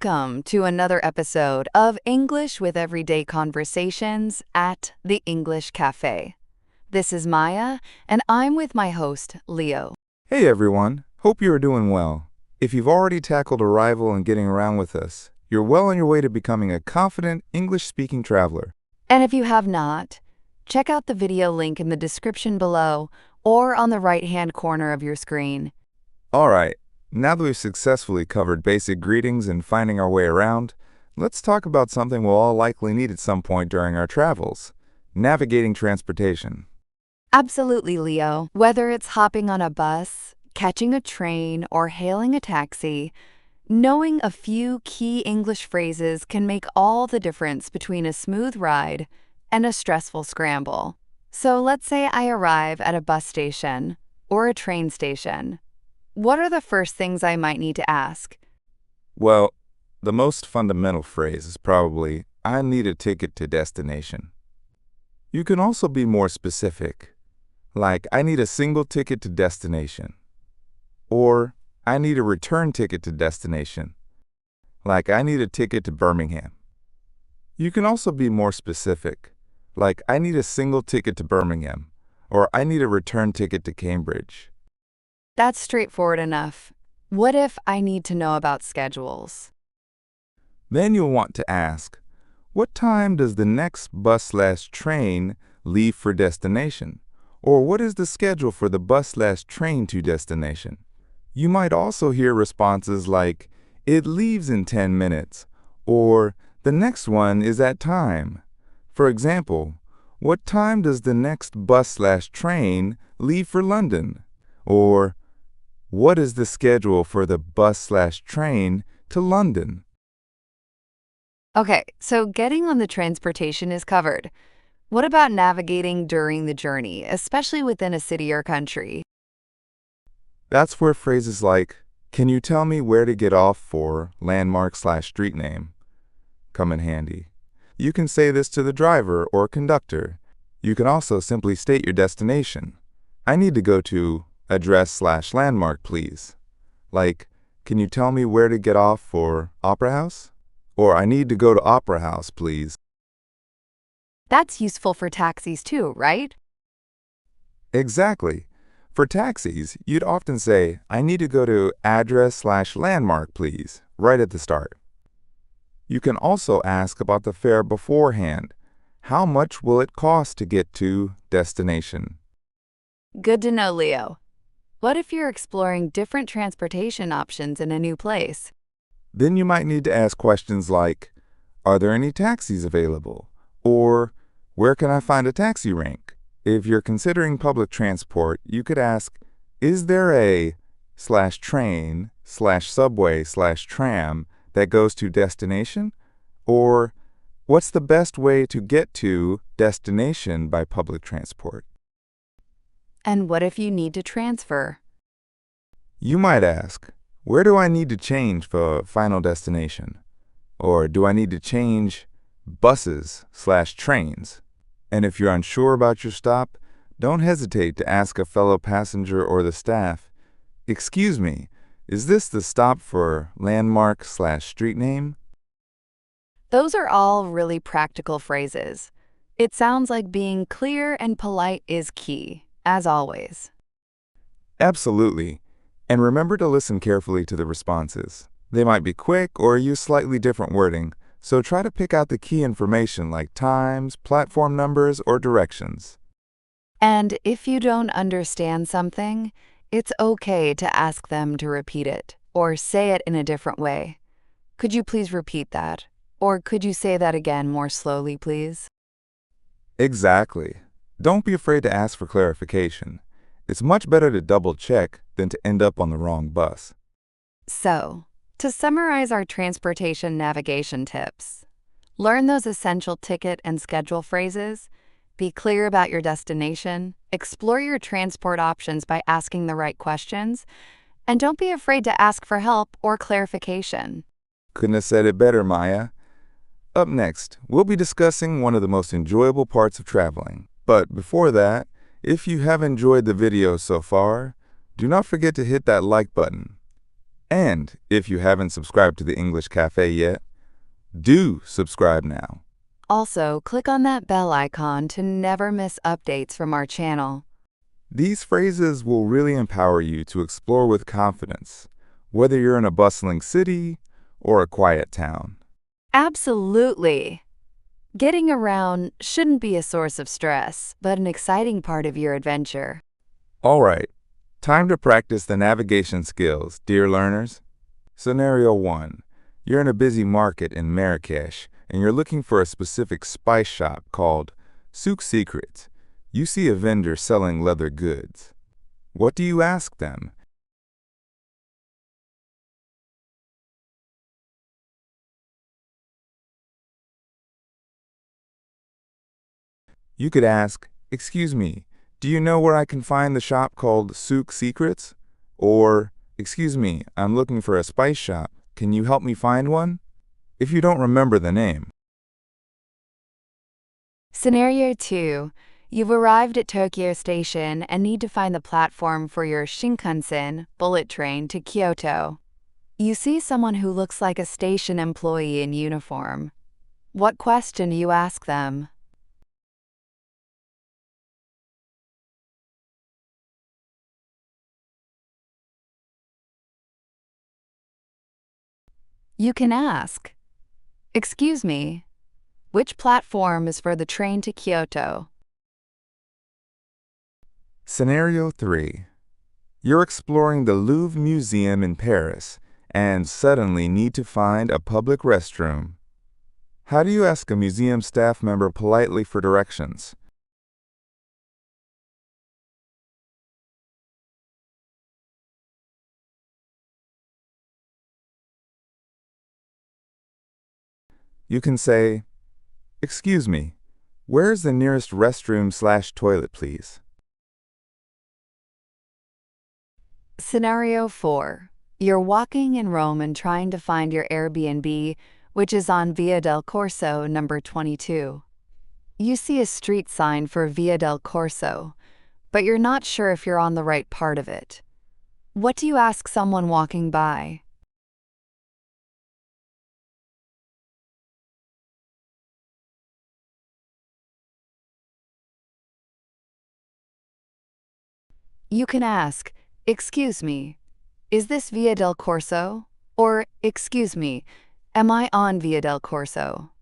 Welcome to another episode of English with Everyday Conversations at the English Cafe. This is Maya, and I'm with my host, Leo. Hey everyone, hope you are doing well. If you've already tackled arrival and getting around with us, you're well on your way to becoming a confident English-speaking traveler. And if you have not, check out the video link in the description below or on the right-hand corner of your screen. All right, now that we've successfully covered basic greetings and finding our way around, let's talk about something we'll all likely need at some point during our travels: navigating transportation. Absolutely, Leo. Whether it's hopping on a bus, catching a train, or hailing a taxi, knowing a few key English phrases can make all the difference between a smooth ride and a stressful scramble. So let's say I arrive at a bus station or a train station. What are the first things I might need to ask? Well, the most fundamental phrase is probably, "I need a ticket to destination." You can also be more specific, like, "I need a single ticket to destination," or "I need a return ticket to destination," like, "I need a ticket to Birmingham." You can also be more specific, like, "I need a single ticket to Birmingham," or "I need a return ticket to Cambridge." That's straightforward enough. What if I need to know about schedules? Then you'll want to ask, "What time does the next bus/train leave for destination?" Or "What is the schedule for the bus/train to destination?" You might also hear responses like, "It leaves in 10 minutes," or "The next one is at time." For example, "What time does the next bus/train leave for London?" Or "What is the schedule for the bus/train to London?" Okay, so getting on the transportation is covered. What about navigating during the journey, especially within a city or country? That's where phrases like, "Can you tell me where to get off for landmark/street name?" come in handy. You can say this to the driver or conductor. You can also simply state your destination. "I need to go to address/landmark, please." Like, "Can you tell me where to get off for Opera House?" Or, "I need to go to Opera House, please." That's useful for taxis too, right? Exactly. For taxis, you'd often say, "I need to go to address/landmark, please," right at the start. You can also ask about the fare beforehand. How much will it cost to get to destination? Good to know, Leo. What if you're exploring different transportation options in a new place? Then you might need to ask questions like, "Are there any taxis available?" Or, "Where can I find a taxi rank?" If you're considering public transport, you could ask, "Is there a/train/subway/tram that goes to destination?" Or, "What's the best way to get to destination by public transport?" And what if you need to transfer? You might ask, "Where do I need to change for final destination?" Or, "Do I need to change buses/trains?" And if you're unsure about your stop, don't hesitate to ask a fellow passenger or the staff, "Excuse me, is this the stop for landmark/street name?" Those are all really practical phrases. It sounds like being clear and polite is key, as always. Absolutely. And remember to listen carefully to the responses. They might be quick or use slightly different wording, so try to pick out the key information like times, platform numbers, or directions. And if you don't understand something, it's okay to ask them to repeat it or say it in a different way. "Could you please repeat that?" Or "Could you say that again more slowly, please?" Exactly. Don't be afraid to ask for clarification. It's much better to double-check than to end up on the wrong bus. So, to summarize our transportation navigation tips, learn those essential ticket and schedule phrases, be clear about your destination, explore your transport options by asking the right questions, and don't be afraid to ask for help or clarification. Couldn't have said it better, Maya. Up next, we'll be discussing one of the most enjoyable parts of traveling. But before that, if you have enjoyed the video so far, do not forget to hit that like button. And if you haven't subscribed to the English Cafe yet, do subscribe now. Also, click on that bell icon to never miss updates from our channel. These phrases will really empower you to explore with confidence, whether you're in a bustling city or a quiet town. Absolutely. Getting around shouldn't be a source of stress, but an exciting part of your adventure. All right, time to practice the navigation skills, dear learners. Scenario 1. You're in a busy market in Marrakesh, and you're looking for a specific spice shop called Souk Secrets. You see a vendor selling leather goods. What do you ask them? You could ask, "Excuse me, do you know where I can find the shop called Souk Secrets?" Or, "Excuse me, I'm looking for a spice shop. Can you help me find one?" If you don't remember the name. Scenario 2. You've arrived at Tokyo Station and need to find the platform for your Shinkansen bullet train to Kyoto. You see someone who looks like a station employee in uniform. What question do you ask them? You can ask, "Excuse me, which platform is for the train to Kyoto?" Scenario 3. You're exploring the Louvre Museum in Paris and suddenly need to find a public restroom. How do you ask a museum staff member politely for directions? You can say, "Excuse me, where's the nearest restroom/toilet, please?" Scenario 4. You're walking in Rome and trying to find your Airbnb, which is on Via del Corso number 22. You see a street sign for Via del Corso, but you're not sure if you're on the right part of it. What do you ask someone walking by? You can ask, "Excuse me, is this Via del Corso?" Or, "Excuse me, am I on Via del Corso?"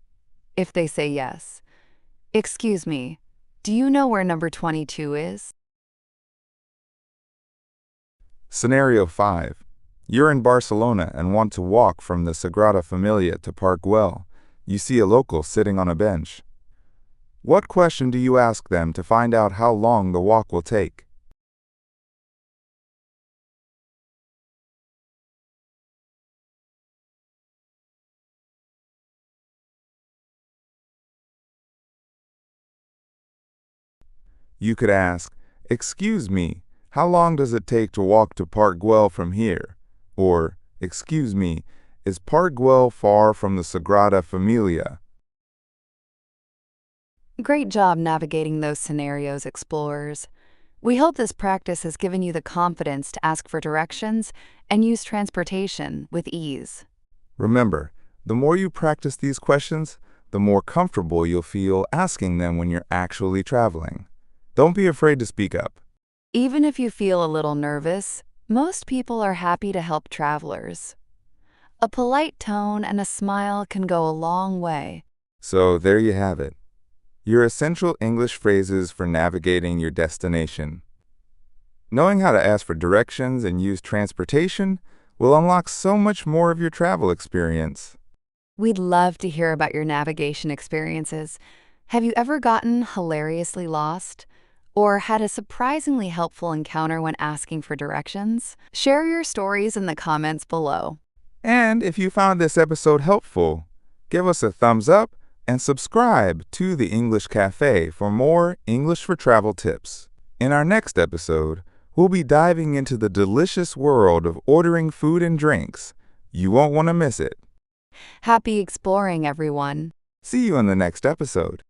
If they say yes, "Excuse me, do you know where number 22 is?" Scenario 5. You're in Barcelona and want to walk from the Sagrada Familia to Park Güell. You see a local sitting on a bench. What question do you ask them to find out how long the walk will take? You could ask, "Excuse me, how long does it take to walk to Park Güell from here?" Or, "Excuse me, is Park Güell far from the Sagrada Familia?" Great job navigating those scenarios, explorers. We hope this practice has given you the confidence to ask for directions and use transportation with ease. Remember, the more you practice these questions, the more comfortable you'll feel asking them when you're actually traveling. Don't be afraid to speak up. Even if you feel a little nervous, most people are happy to help travelers. A polite tone and a smile can go a long way. So there you have it. Your essential English phrases for navigating your destination. Knowing how to ask for directions and use transportation will unlock so much more of your travel experience. We'd love to hear about your navigation experiences. Have you ever gotten hilariously lost? Or had a surprisingly helpful encounter when asking for directions? Share your stories in the comments below. And if you found this episode helpful, give us a thumbs up and subscribe to the English Cafe for more English for Travel tips. In our next episode, we'll be diving into the delicious world of ordering food and drinks. You won't want to miss it. Happy exploring, everyone. See you in the next episode.